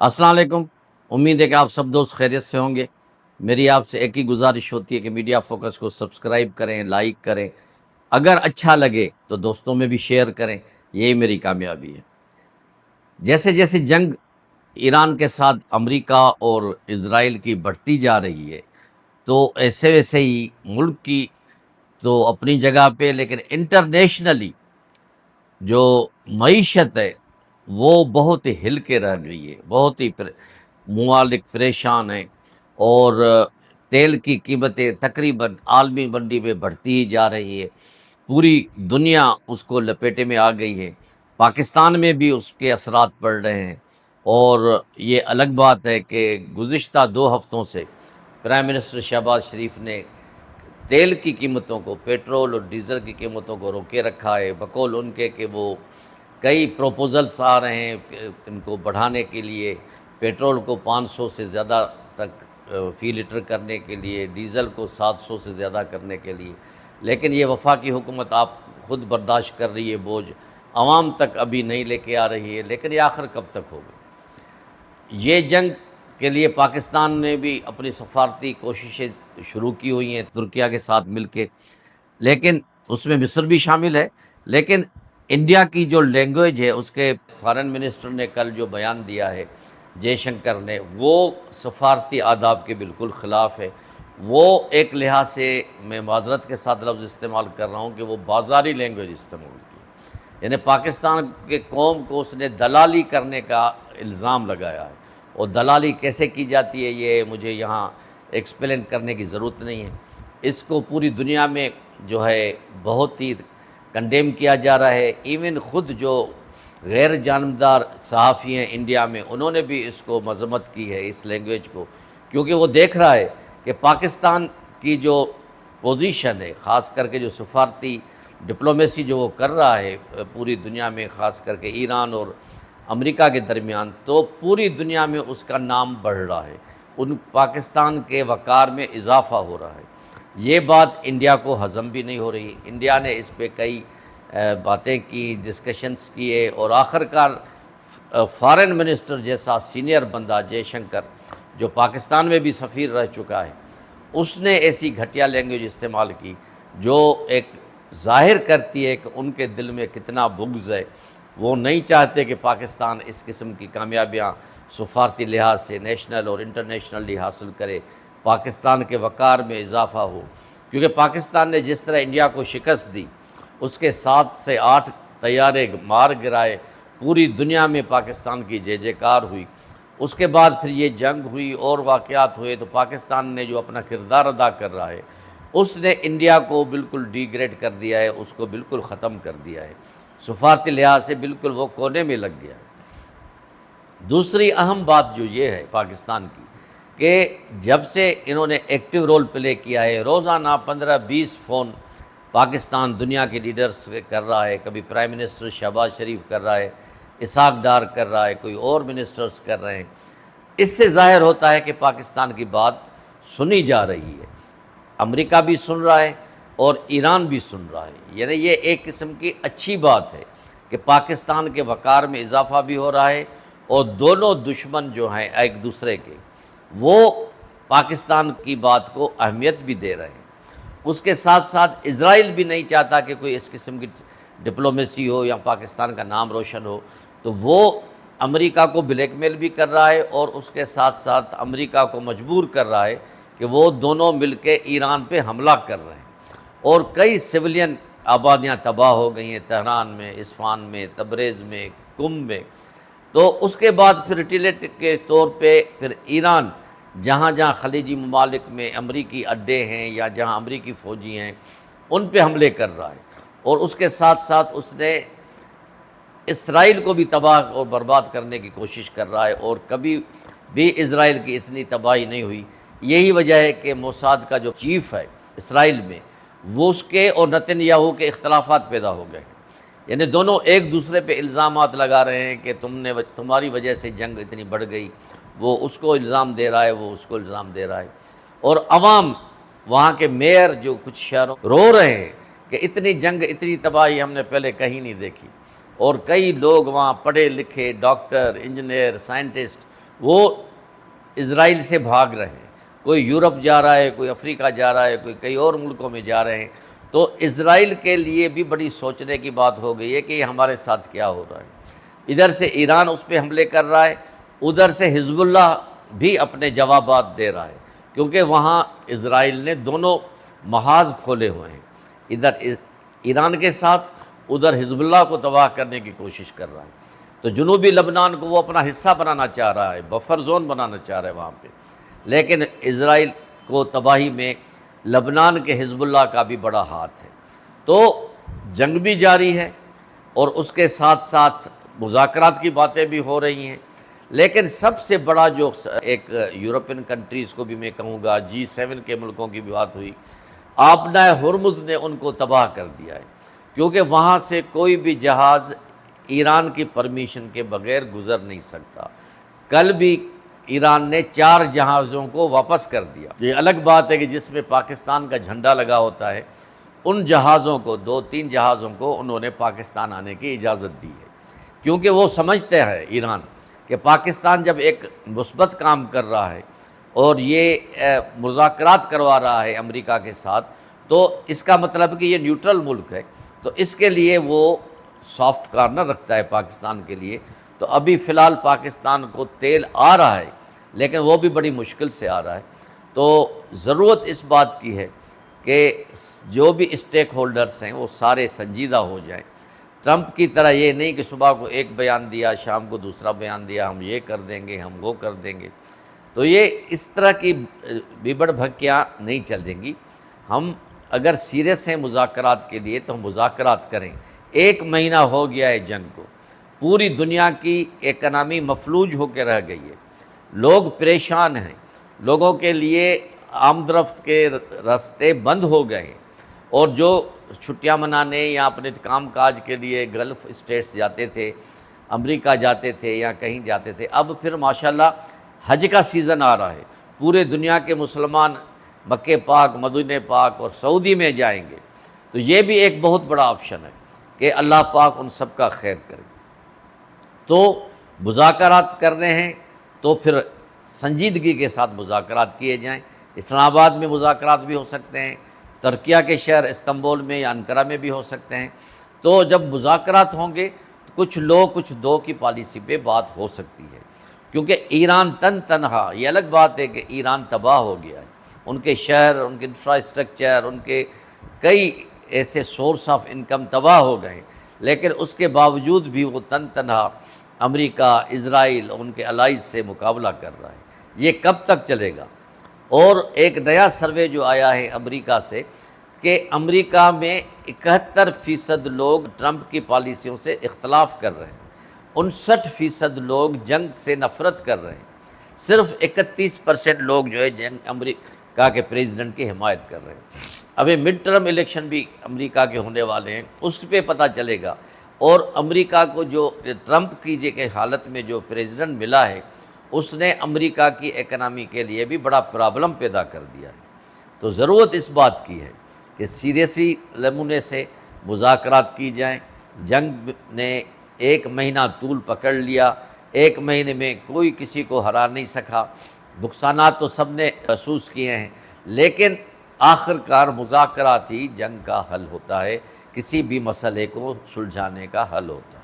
السلام علیکم۔ امید ہے کہ آپ سب دوست خیریت سے ہوں گے۔ میری آپ سے ایک ہی گزارش ہوتی ہے کہ میڈیا فوکس کو سبسکرائب کریں، لائک کریں، اگر اچھا لگے تو دوستوں میں بھی شیئر کریں، یہی میری کامیابی ہے۔ جیسے جیسے جنگ ایران کے ساتھ امریکہ اور اسرائیل کی بڑھتی جا رہی ہے، تو ایسے ویسے ہی ملک کی تو اپنی جگہ پہ، لیکن انٹرنیشنلی جو معیشت ہے وہ بہت ہی ہل کے رہ گئی ہے، بہت ہی ممالک پریشان ہیں، اور تیل کی قیمتیں تقریباً عالمی منڈی میں بڑھتی ہی جا رہی ہے۔ پوری دنیا اس کو لپیٹے میں آ گئی ہے، پاکستان میں بھی اس کے اثرات پڑ رہے ہیں۔ اور یہ الگ بات ہے کہ گزشتہ 2 ہفتوں سے پرائم منسٹر شہباز شریف نے تیل کی قیمتوں کو، پیٹرول اور ڈیزل کی قیمتوں کو روکے رکھا ہے، بقول ان کے کہ وہ کئی پروپوزلس آ رہے ہیں کہ ان کو بڑھانے کے لیے، پیٹرول کو 500 سے زیادہ تک فی لیٹر کرنے کے لیے، ڈیزل کو 700 سے زیادہ کرنے کے لیے، لیکن یہ وفاقی حکومت آپ خود برداشت کر رہی ہے بوجھ، عوام تک ابھی نہیں لے کے آ رہی ہے، لیکن یہ آخر کب تک ہوگا؟ یہ جنگ کے لیے پاکستان نے بھی اپنی سفارتی کوششیں شروع کی ہوئی ہیں ترکیہ کے ساتھ مل کے، لیکن اس میں مصر بھی شامل ہے۔ لیکن انڈیا کی جو لینگویج ہے، اس کے فارن منسٹر نے کل جو بیان دیا ہے جے شنکر نے، وہ سفارتی آداب کے بالکل خلاف ہے۔ وہ ایک لحاظ سے، میں معذرت کے ساتھ لفظ استعمال کر رہا ہوں، کہ وہ بازاری لینگویج استعمال کی، یعنی پاکستان کے قوم کو اس نے دلالی کرنے کا الزام لگایا ہے۔ اور دلالی کیسے کی جاتی ہے یہ مجھے یہاں ایکسپلین کرنے کی ضرورت نہیں ہے۔ اس کو پوری دنیا میں جو ہے بہت ہی کنڈیم کیا جا رہا ہے۔ ایون خود جو غیر جانبدار صحافی ہیں انڈیا میں، انہوں نے بھی اس کو مذمت کی ہے، اس لینگویج کو، کیونکہ وہ دیکھ رہا ہے کہ پاکستان کی جو پوزیشن ہے، خاص کر کے جو سفارتی ڈپلومیسی جو وہ کر رہا ہے پوری دنیا میں، خاص کر کے ایران اور امریکہ کے درمیان، تو پوری دنیا میں اس کا نام بڑھ رہا ہے، ان پاکستان کے وقار میں اضافہ ہو رہا ہے۔ یہ بات انڈیا کو ہضم بھی نہیں ہو رہی۔ انڈیا نے اس پہ کئی باتیں کی، ڈسکشنز کیے، اور آخر کار فارن منسٹر جیسا سینئر بندہ جے شنکر، جو پاکستان میں بھی سفیر رہ چکا ہے، اس نے ایسی گھٹیا لینگویج استعمال کی جو ایک ظاہر کرتی ہے کہ ان کے دل میں کتنا بغض ہے۔ وہ نہیں چاہتے کہ پاکستان اس قسم کی کامیابیاں سفارتی لحاظ سے نیشنل اور انٹرنیشنلی حاصل کرے، پاکستان کے وقار میں اضافہ ہو، کیونکہ پاکستان نے جس طرح انڈیا کو شکست دی، اس کے 7 سے 8 طیارے مار گرائے، پوری دنیا میں پاکستان کی جے جے کار ہوئی۔ اس کے بعد پھر یہ جنگ ہوئی اور واقعات ہوئے، تو پاکستان نے جو اپنا کردار ادا کر رہا ہے، اس نے انڈیا کو بالکل ڈی گریڈ کر دیا ہے، اس کو بالکل ختم کر دیا ہے، سفارتی لحاظ سے بالکل وہ کونے میں لگ گیا ہے۔ دوسری اہم بات جو یہ ہے پاکستان کی، کہ جب سے انہوں نے ایکٹیو رول پلے کیا ہے، روزانہ 15-20 فون پاکستان دنیا کے لیڈرز سے کر رہا ہے، کبھی پرائم منسٹر شہباز شریف کر رہا ہے، اسحاق ڈار کر رہا ہے، کوئی اور منسٹرز کر رہے ہیں، اس سے ظاہر ہوتا ہے کہ پاکستان کی بات سنی جا رہی ہے، امریکہ بھی سن رہا ہے اور ایران بھی سن رہا ہے۔ یعنی یہ ایک قسم کی اچھی بات ہے کہ پاکستان کے وقار میں اضافہ بھی ہو رہا ہے، اور دونوں دشمن جو ہیں ایک دوسرے کے، وہ پاکستان کی بات کو اہمیت بھی دے رہے ہیں۔ اس کے ساتھ ساتھ اسرائیل بھی نہیں چاہتا کہ کوئی اس قسم کی ڈپلومیسی ہو یا پاکستان کا نام روشن ہو، تو وہ امریکہ کو بلیک میل بھی کر رہا ہے، اور اس کے ساتھ ساتھ امریکہ کو مجبور کر رہا ہے کہ وہ دونوں مل کے ایران پہ حملہ کر رہے ہیں، اور کئی سویلین آبادیاں تباہ ہو گئی ہیں، تہران میں، اصفہان میں، تبریز میں، قم میں۔ تو اس کے بعد پھر ریٹیلیٹ کے طور پہ پھر ایران جہاں جہاں خلیجی ممالک میں امریکی اڈے ہیں یا جہاں امریکی فوجی ہیں، ان پہ حملے کر رہا ہے، اور اس کے ساتھ ساتھ اس نے اسرائیل کو بھی تباہ اور برباد کرنے کی کوشش کر رہا ہے، اور کبھی بھی اسرائیل کی اتنی تباہی نہیں ہوئی۔ یہی وجہ ہے کہ موساد کا جو چیف ہے اسرائیل میں، وہ اس کے اور نتن یاہو کے اختلافات پیدا ہو گئے ہیں، یعنی دونوں ایک دوسرے پہ الزامات لگا رہے ہیں کہ تمہاری وجہ سے جنگ اتنی بڑھ گئی، وہ اس کو الزام دے رہا ہے، وہ اس کو الزام دے رہا ہے، اور عوام وہاں کے میئر جو کچھ شہروں رو رہے ہیں کہ اتنی جنگ، اتنی تباہی ہم نے پہلے کہیں نہیں دیکھی، اور کئی لوگ وہاں پڑھے لکھے ڈاکٹر، انجینئر، سائنٹسٹ، وہ اسرائیل سے بھاگ رہے ہیں، کوئی یورپ جا رہا ہے، کوئی افریقہ جا رہا ہے، کوئی کئی اور ملکوں میں جا رہے ہیں۔ تو اسرائیل کے لیے بھی بڑی سوچنے کی بات ہو گئی ہے کہ یہ ہمارے ساتھ کیا ہو رہا ہے۔ ادھر سے ایران اس پہ حملے کر رہا ہے، ادھر سے حزب اللہ بھی اپنے جوابات دے رہا ہے، کیونکہ وہاں اسرائیل نے دونوں محاذ کھولے ہوئے ہیں، ادھر ایران کے ساتھ، ادھر حزب اللہ کو تباہ کرنے کی کوشش کر رہا ہے۔ تو جنوبی لبنان کو وہ اپنا حصہ بنانا چاہ رہا ہے، بفر زون بنانا چاہ رہا ہے وہاں پہ، لیکن اسرائیل کو تباہی میں لبنان کے حزب اللہ کا بھی بڑا ہاتھ ہے۔ تو جنگ بھی جاری ہے اور اس کے ساتھ ساتھ مذاکرات کی باتیں بھی ہو رہی ہیں، لیکن سب سے بڑا جو ایک یورپین کنٹریز کو بھی میں کہوں گا، G7 کے ملکوں کی بھی بات ہوئی، آبنائے ہرمز نے ان کو تباہ کر دیا ہے، کیونکہ وہاں سے کوئی بھی جہاز ایران کی پرمیشن کے بغیر گزر نہیں سکتا۔ کل بھی ایران نے 4 جہازوں کو واپس کر دیا۔ یہ الگ بات ہے کہ جس میں پاکستان کا جھنڈا لگا ہوتا ہے، ان جہازوں کو 2-3 جہازوں کو انہوں نے پاکستان آنے کی اجازت دی ہے، کیونکہ وہ سمجھتے ہیں ایران کہ پاکستان جب ایک مثبت کام کر رہا ہے اور یہ مذاکرات کروا رہا ہے امریکہ کے ساتھ، تو اس کا مطلب کہ یہ نیوٹرل ملک ہے، تو اس کے لیے وہ سافٹ کارنر رکھتا ہے پاکستان کے لیے۔ تو ابھی فی الحال پاکستان کو تیل آ رہا ہے، لیکن وہ بھی بڑی مشکل سے آ رہا ہے۔ تو ضرورت اس بات کی ہے کہ جو بھی اسٹیک ہولڈرز ہیں وہ سارے سنجیدہ ہو جائیں، ٹرمپ کی طرح یہ نہیں کہ صبح کو ایک بیان دیا، شام کو دوسرا بیان دیا، ہم یہ کر دیں گے، ہم وہ کر دیں گے۔ تو یہ اس طرح کی بیبڑ بھکیاں نہیں چلیں گی۔ ہم اگر سیریس ہیں مذاکرات کے لیے تو ہم مذاکرات کریں۔ 1 مہینہ ہو گیا ہے جنگ کو، پوری دنیا کی اکنامی مفلوج ہو کے رہ گئی ہے، لوگ پریشان ہیں، لوگوں کے لیے آمد رفت کے راستے بند ہو گئے ہیں، اور جو چھٹیاں منانے یا اپنے کام کاج کے لیے گلف اسٹیٹس جاتے تھے، امریکہ جاتے تھے یا کہیں جاتے تھے، اب پھر ماشاءاللہ حج کا سیزن آ رہا ہے، پورے دنیا کے مسلمان مکہ پاک، مدینہ پاک اور سعودی میں جائیں گے۔ تو یہ بھی ایک بہت بڑا آپشن ہے کہ اللہ پاک ان سب کا خیر کرے۔ تو مذاکرات کر رہے ہیں تو پھر سنجیدگی کے ساتھ مذاکرات کیے جائیں۔ اسلام آباد میں مذاکرات بھی ہو سکتے ہیں، ترکیہ کے شہر استنبول میں یا انقرہ میں بھی ہو سکتے ہیں۔ تو جب مذاکرات ہوں گے تو کچھ لو کچھ دو کی پالیسی پہ بات ہو سکتی ہے، کیونکہ ایران تنہا، یہ الگ بات ہے کہ ایران تباہ ہو گیا ہے، ان کے شہر، ان کے انفراسٹرکچر، ان کے کئی ایسے سورس آف انکم تباہ ہو گئے، لیکن اس کے باوجود بھی وہ تنہا امریکہ، اسرائیل اور ان کے الائز سے مقابلہ کر رہا ہے۔ یہ کب تک چلے گا؟ اور ایک نیا سروے جو آیا ہے امریکہ سے کہ امریکہ میں 71% لوگ ٹرمپ کی پالیسیوں سے اختلاف کر رہے ہیں، 59% لوگ جنگ سے نفرت کر رہے ہیں، صرف 31% لوگ جو ہے جنگ امریکہ کے پریزیڈنٹ کی حمایت کر رہے ہیں۔ ابھی مڈ ٹرم الیکشن بھی امریکہ کے ہونے والے ہیں، اس پہ پتہ چلے گا۔ اور امریکہ کو جو ٹرمپ کی کے حالت میں جو پریزیڈنٹ ملا ہے، اس نے امریکہ کی اکنامی کے لیے بھی بڑا پرابلم پیدا کر دیا ہے۔ تو ضرورت اس بات کی ہے کہ سیریسی نمونے سے مذاکرات کی جائیں۔ جنگ نے 1 مہینہ طول پکڑ لیا، 1 مہینے میں کوئی کسی کو ہرا نہیں سکا، نقصانات تو سب نے محسوس کیے ہیں، لیکن آخر کار مذاکرات ہی جنگ کا حل ہوتا ہے، کسی بھی مسئلے کو سلجھانے کا حل ہوتا ہے۔